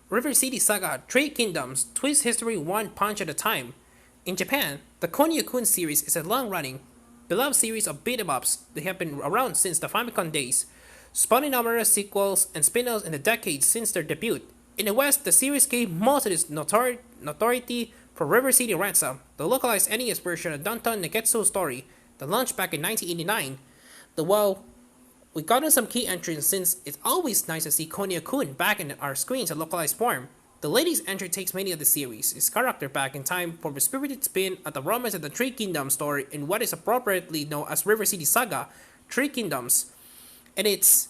River City Saga Three Kingdoms twist history one punch at a time. In Japan, the Konyo-kun series is a long-running, beloved series of beat-em-ups that have been around since the Famicom days, spawning numerous sequels and spin-offs in the decades since their debut. In the West, the series gave most of its notoriety for River City Ransom, the localized NES version of Danton Negetsu story that launched back in 1989. While we've gotten some key entrants since it's always nice to see Konyo-kun back in our screens in localized form. The latest entry takes many of the series, its character back in time for a spirited spin at the romance of the Three Kingdoms story in what is appropriately known as River City Saga, Three Kingdoms. And it's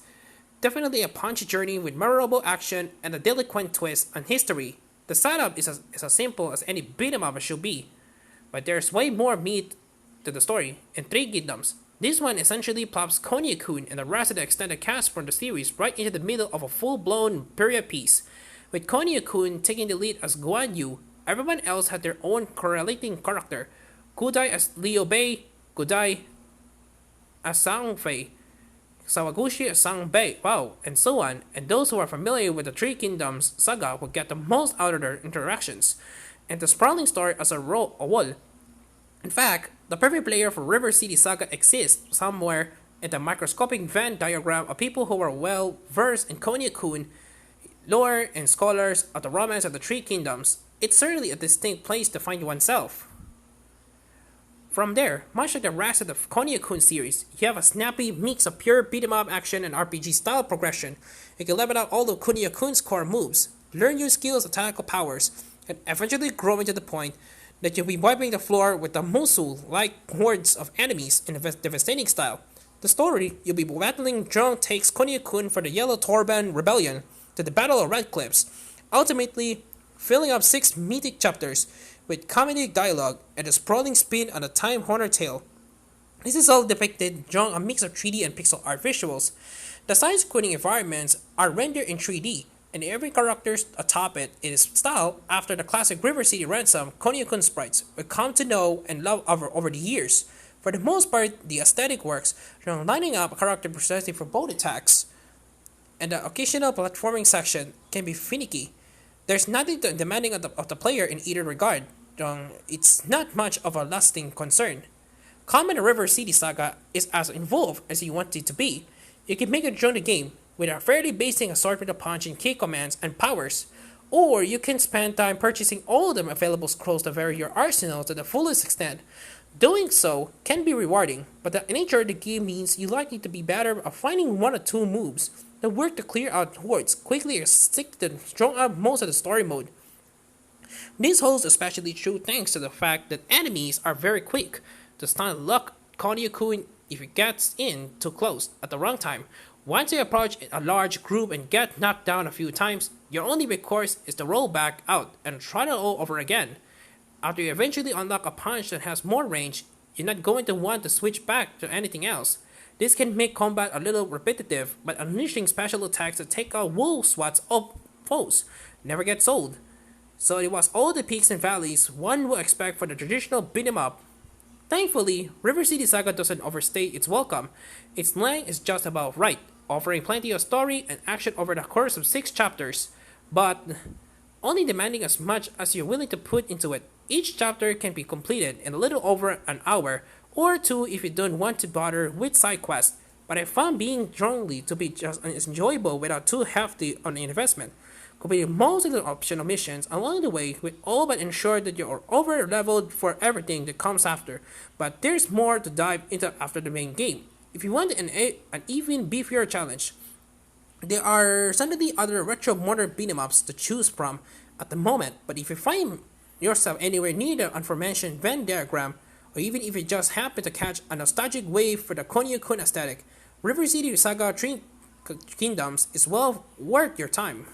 definitely a punchy journey with memorable action and a delinquent twist on history. The setup is as simple as any beat 'em up should be, but there's way more meat to the story in Three Kingdoms. This one essentially plops Konyo-kun and the rest of the extended cast from the series right into the middle of a full-blown period piece. With Konyo-kun taking the lead as Guan Yu, everyone else had their own correlating character. Kudai as Liu Bei, Kudai as Sang Fei, Sawaguchi as Sang Bei, wow, and so on, and those who are familiar with the Three Kingdoms saga will get the most out of their interactions, and the sprawling story as a whole. In fact, the perfect player for River City Saga exists somewhere in the microscopic Venn diagram of people who are well versed in Konyo-kun lore and scholars of the romance of the Three Kingdoms. It's certainly a distinct place to find oneself. From there, much like the rest of the Konyo-kun series, you have a snappy mix of pure beat-em-up action and RPG style progression. You can level out all of Konyo-kun's core moves, learn new skills and tactical powers, and eventually grow into the point that you'll be wiping the floor with the Musu-like hordes of enemies in a devastating style. The story you'll be battling Zhong takes Konyo-kun for the Yellow Turban Rebellion to the Battle of Red Cliffs, ultimately filling up 6 mythic chapters with comedic dialogue and a sprawling spin on a time-honored tale. This is all depicted during a mix of 3D and pixel art visuals. The side-scrolling environments are rendered in 3D, and every character atop it is styled after the classic River City Ransom Konyo-kun sprites we've come to know and love over the years. For the most part, the aesthetic works, from lining up a character precisely for both attacks, and the occasional platforming section can be finicky. There's nothing demanding of the player in either regard. It's not much of a lasting concern. Common River City Saga is as involved as you want it to be. You can make it join the game with a fairly basic assortment of punch and kick commands and powers, or you can spend time purchasing all of the available scrolls to vary your arsenal to the fullest extent. Doing so can be rewarding, but the nature of the game means you likely to be better at finding one or two moves that work to clear out hordes quickly or stick to strong up most of the story mode. This holds especially true thanks to the fact that enemies are very quick to stun lock Konyo-kun if it gets in too close at the wrong time. Once you approach a large group and get knocked down a few times, your only recourse is to roll back out and try it all over again. After you eventually unlock a punch that has more range, you're not going to want to switch back to anything else. This can make combat a little repetitive, but unleashing special attacks that take out whole swats of foes never gets old. So it was all the peaks and valleys one would expect for the traditional beat 'em up. Thankfully, River City Saga doesn't overstay its welcome. Its length is just about right, offering plenty of story and action over the course of 6 chapters, but only demanding as much as you're willing to put into it. Each chapter can be completed in a little over an hour, or 2 if you don't want to bother with side quests, but I found being strongly to be just as enjoyable without too hefty an investment. Completing most of the optional missions along the way will all but ensure that you're over leveled for everything that comes after, but there's more to dive into after the main game. If you want an even beefier challenge, there are suddenly other retro modern beat-em-ups to choose from at the moment, but if you find yourself anywhere near the aforementioned Venn diagram, or even if you just happen to catch a nostalgic wave for the Konyo-kun aesthetic, River City Saga Three Kingdoms is well worth your time.